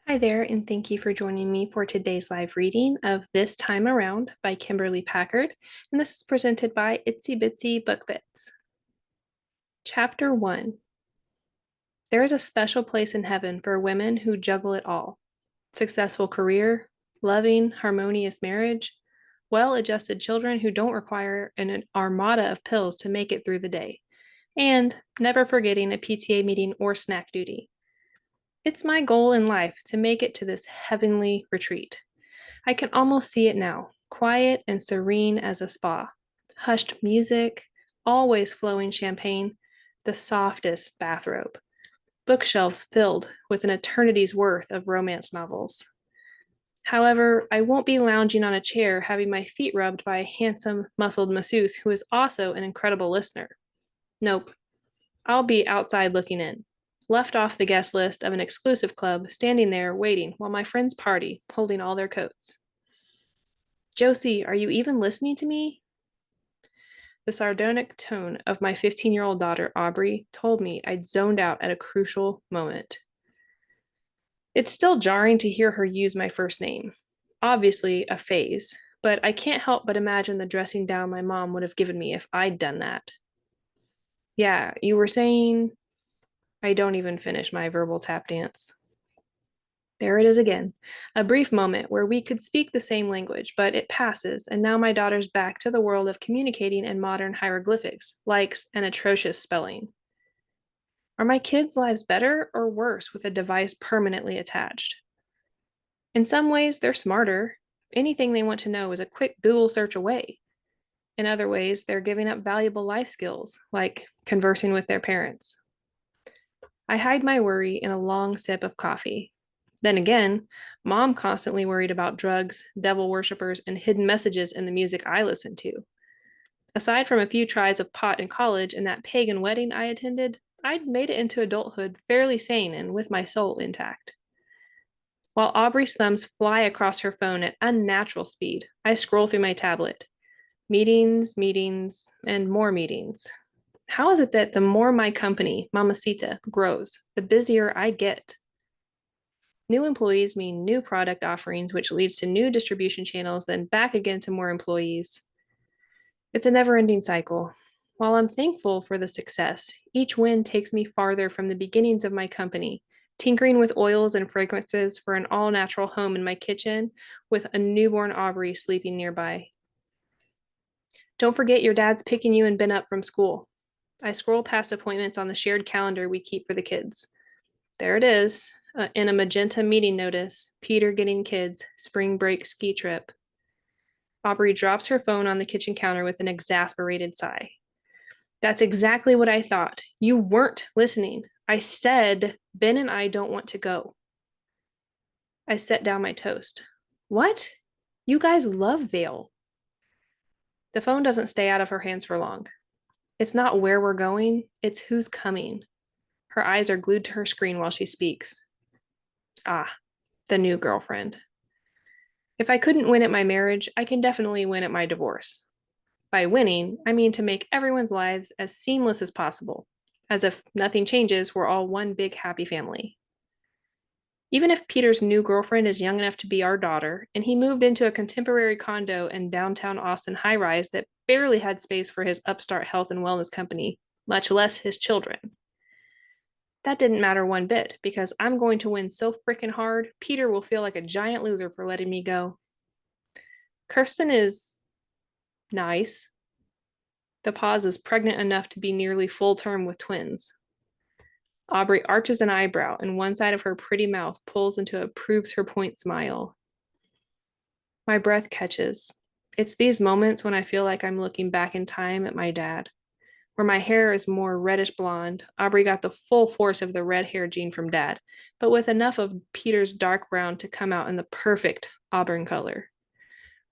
Hi there, and thank you for joining me for today's live reading of This Time Around by Kimberly Packard, and this is presented by Itsy Bitsy Book Bits. Chapter 1. There is a special place in heaven for women who juggle it all: successful career, loving, harmonious marriage, well-adjusted children who don't require an armada of pills to make it through the day, and never forgetting a PTA meeting or snack duty. It's my goal in life to make it to this heavenly retreat. I can almost see it now, quiet and serene as a spa. Hushed music, always flowing champagne, the softest bathrobe, bookshelves filled with an eternity's worth of romance novels. However, I won't be lounging on a chair having my feet rubbed by a handsome, muscled masseuse who is also an incredible listener. Nope, I'll be outside looking in, left off the guest list of an exclusive club, standing there waiting while my friends party, holding all their coats. Josie, are you even listening to me? The sardonic tone of my 15-year-old daughter, Aubrey, told me I'd zoned out at a crucial moment. It's still jarring to hear her use my first name. Obviously, a phase, but I can't help but imagine the dressing down my mom would have given me if I'd done that. Yeah, you were saying I don't even finish my verbal tap dance. There it is again, a brief moment where we could speak the same language, but it passes, and now my daughter's back to the world of communicating in modern hieroglyphics, likes, and atrocious spelling. Are my kids' lives better or worse with a device permanently attached? In some ways, they're smarter. Anything they want to know is a quick Google search away. In other ways, they're giving up valuable life skills, like conversing with their parents. I hide my worry in a long sip of coffee. Then again, mom constantly worried about drugs, devil worshippers, and hidden messages in the music I listen to. Aside from a few tries of pot in college and that pagan wedding I attended, I'd made it into adulthood fairly sane and with my soul intact. While Aubrey's thumbs fly across her phone at unnatural speed, I scroll through my tablet. Meetings, meetings, and more meetings. How is it that the more my company, Mamacita, grows, the busier I get? New employees mean new product offerings, which leads to new distribution channels, then back again to more employees. It's a never ending cycle. While I'm thankful for the success, each win takes me farther from the beginnings of my company, tinkering with oils and fragrances for an all natural home in my kitchen with a newborn Aubrey sleeping nearby. Don't forget your dad's picking you and Ben up from school. I scroll past appointments on the shared calendar we keep for the kids. There it is, in a magenta meeting notice: Peter getting kids, spring break ski trip. Aubrey drops her phone on the kitchen counter with an exasperated sigh. That's exactly what I thought. You weren't listening. I said Ben and I don't want to go. I set down my toast. What? You guys love Vale. The phone doesn't stay out of her hands for long. It's not where we're going, it's who's coming. Her eyes are glued to her screen while she speaks. Ah, the new girlfriend. If I couldn't win at my marriage, I can definitely win at my divorce. By winning, I mean to make everyone's lives as seamless as possible, as if nothing changes, we're all one big happy family. Even if Peter's new girlfriend is young enough to be our daughter, and he moved into a contemporary condo in downtown Austin high rise that barely had space for his upstart health and wellness company, much less his children. That didn't matter one bit, because I'm going to win so freaking hard, Peter will feel like a giant loser for letting me go. Kirsten is nice. The pause is pregnant enough to be nearly full term with twins. Aubrey arches an eyebrow, and one side of her pretty mouth pulls into a proves her point smile. My breath catches. It's these moments when I feel like I'm looking back in time at my dad. Where my hair is more reddish blonde, Aubrey got the full force of the red hair gene from dad, but with enough of Peter's dark brown to come out in the perfect auburn color.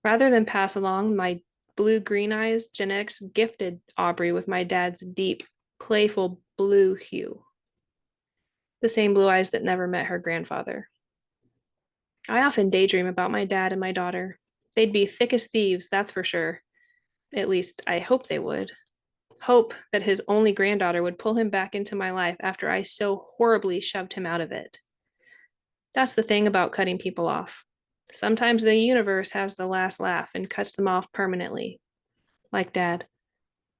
Rather than pass along my blue-green eyes, genetics gifted Aubrey with my dad's deep, playful blue hue. The same blue eyes that never met her grandfather. I often daydream about my dad and my daughter. They'd be thick as thieves, that's for sure. At least, I hope they would. Hope that his only granddaughter would pull him back into my life after I so horribly shoved him out of it. That's the thing about cutting people off. Sometimes the universe has the last laugh and cuts them off permanently. Like Dad.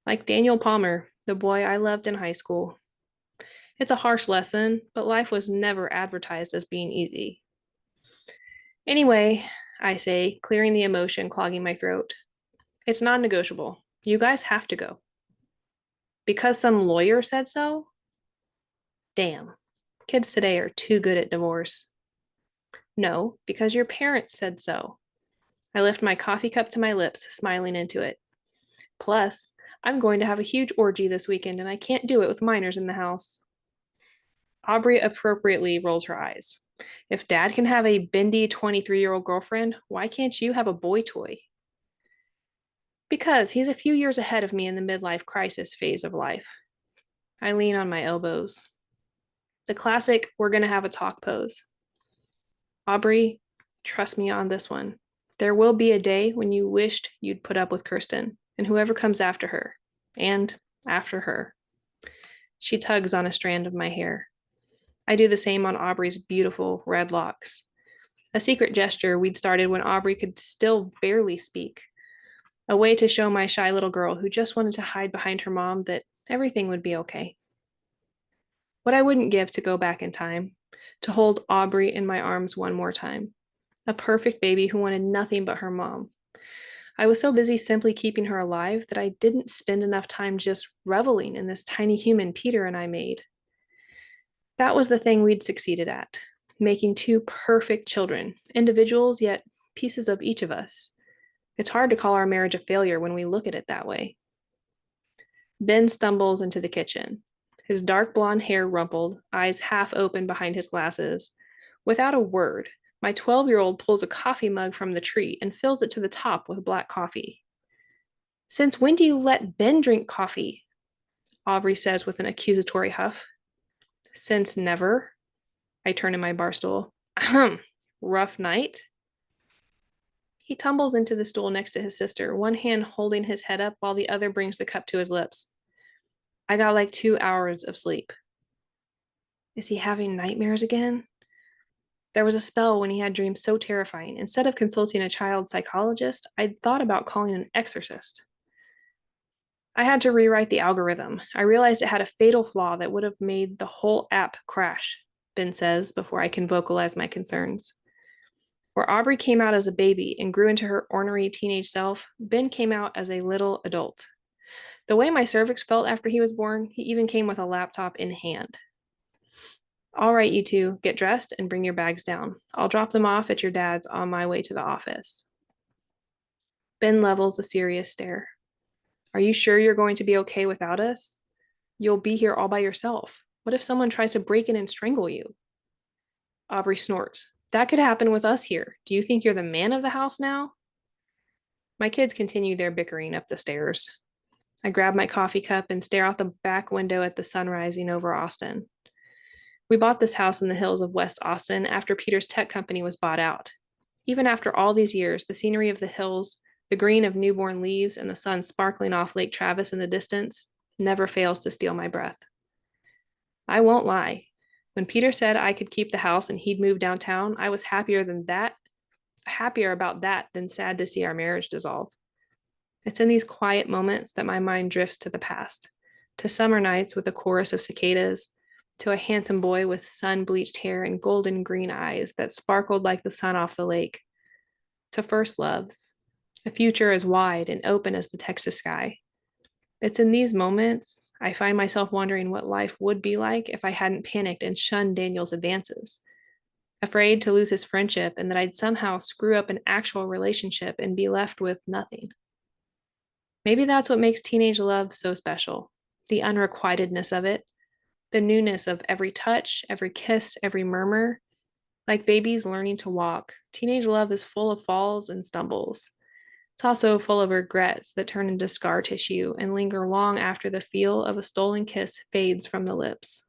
Like Daniel Palmer, the boy I loved in high school. It's a harsh lesson, but life was never advertised as being easy. Anyway, I say, clearing the emotion clogging my throat. It's non negotiable. You guys have to go. Because some lawyer said so? Damn. Kids today are too good at divorce. No, because your parents said so. I lift my coffee cup to my lips, smiling into it. Plus, I'm going to have a huge orgy this weekend, and I can't do it with minors in the house. Aubrey appropriately rolls her eyes. If Dad can have a bendy 23-year-old girlfriend, why can't you have a boy toy? Because he's a few years ahead of me in the midlife crisis phase of life. I lean on my elbows. The classic, we're going to have a talk pose. Aubrey, trust me on this one. There will be a day when you wished you'd put up with Kirsten and whoever comes after her, and after her. She tugs on a strand of my hair. I do the same on Aubrey's beautiful red locks. A secret gesture we'd started when Aubrey could still barely speak. A way to show my shy little girl who just wanted to hide behind her mom that everything would be okay. What I wouldn't give to go back in time, to hold Aubrey in my arms one more time. A perfect baby who wanted nothing but her mom. I was so busy simply keeping her alive that I didn't spend enough time just reveling in this tiny human Peter and I made. That was the thing we'd succeeded at, making two perfect children, individuals yet pieces of each of us. It's hard to call our marriage a failure when we look at it that way. Ben stumbles into the kitchen, his dark blonde hair rumpled, eyes half open behind his glasses. Without a word, my 12-year-old pulls a coffee mug from the tree and fills it to the top with black coffee. Since when do you let Ben drink coffee? Aubrey says with an accusatory huff. Since never. I turn in my bar stool. Ahem. Rough night? He tumbles into the stool next to his sister, one hand holding his head up while the other brings the cup to his lips. I got like 2 hours of sleep. Is he having nightmares again? There was a spell when he had dreams so terrifying. Instead of consulting a child psychologist, I'd thought about calling an exorcist. I had to rewrite the algorithm. I realized it had a fatal flaw that would have made the whole app crash, Ben says before I can vocalize my concerns. Where Aubrey came out as a baby and grew into her ornery teenage self, Ben came out as a little adult. The way my cervix felt after he was born, he even came with a laptop in hand. All right, you two, get dressed and bring your bags down. I'll drop them off at your dad's on my way to the office. Ben levels a serious stare. Are you sure you're going to be okay without us? You'll be here all by yourself. What if someone tries to break in and strangle you? Aubrey snorts. That could happen with us here. Do you think you're the man of the house now? My kids continue their bickering up the stairs. I grab my coffee cup and stare out the back window at the sun rising over Austin. We bought this house in the hills of West Austin after Peter's tech company was bought out. Even after all these years, the scenery of the hills, the green of newborn leaves, and the sun sparkling off Lake Travis in the distance never fails to steal my breath. I won't lie. When Peter said I could keep the house and he'd move downtown, I was happier about that than sad to see our marriage dissolve. It's in these quiet moments that my mind drifts to the past, to summer nights with a chorus of cicadas, to a handsome boy with sun-bleached hair and golden green eyes that sparkled like the sun off the lake, to first loves, a future as wide and open as the Texas sky. It's in these moments I find myself wondering what life would be like if I hadn't panicked and shunned Daniel's advances, afraid to lose his friendship and that I'd somehow screw up an actual relationship and be left with nothing. Maybe that's what makes teenage love so special, the unrequitedness of it, the newness of every touch, every kiss, every murmur. Like babies learning to walk, teenage love is full of falls and stumbles. It's also full of regrets that turn into scar tissue and linger long after the feel of a stolen kiss fades from the lips.